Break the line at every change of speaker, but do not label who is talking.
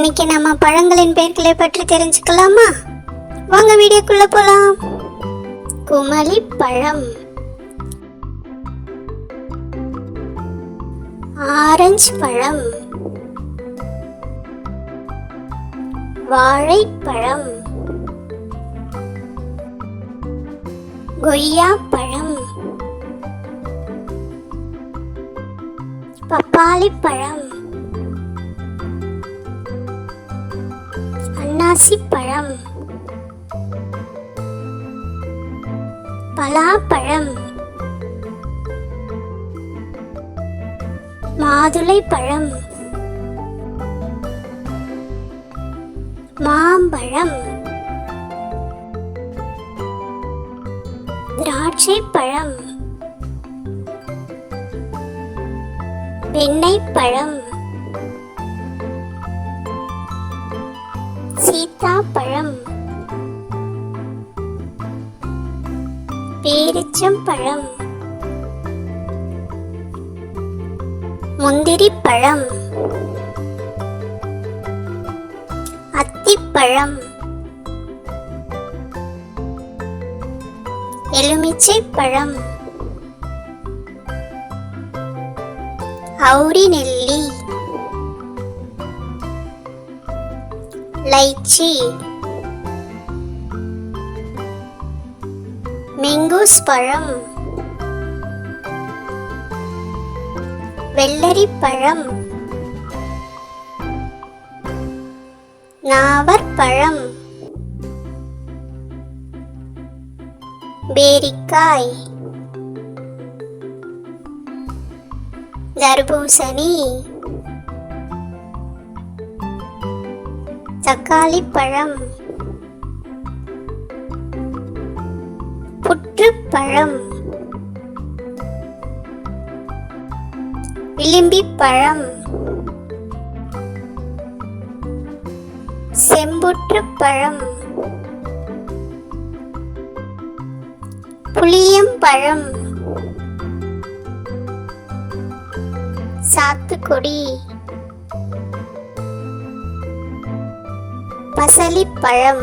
இன்னைக்கு நம்ம பழங்களின் பெயர்களை பற்றி தெரிஞ்சுக்கலாமா? வாங்க வீடியோக்குள்ள போலாம். குமளி பழம், ஆரஞ்சு பழம், வாழைப்பழம், கொய்யா பழம், பப்பாளி பழம், அன்னாசி பழம், பலாப்பழம், மாதுளை பழம், மாம்பழம், திராட்சை பழம், வெண்ணெய்ப்பழம், சீத்தாப்பழம், பேரிச்சம்பழம், முந்திரிப்பழம், அத்திப்பழம், எலுமிச்சைப்பழம், அவுரி நெல்லி, லைச்சி, மெங்கூஸ் பழம், வெள்ளரிப்பழம், நாவற்பழம், பேரிக்காய், தர்பூசணி, தக்காளி பழம், புற்றுப்பழம், விளிம்பிப்பழம், செம்புற்றுப்பழம், புளியம்பழம், சாத்துக்குடி, பசலிப்பழம்,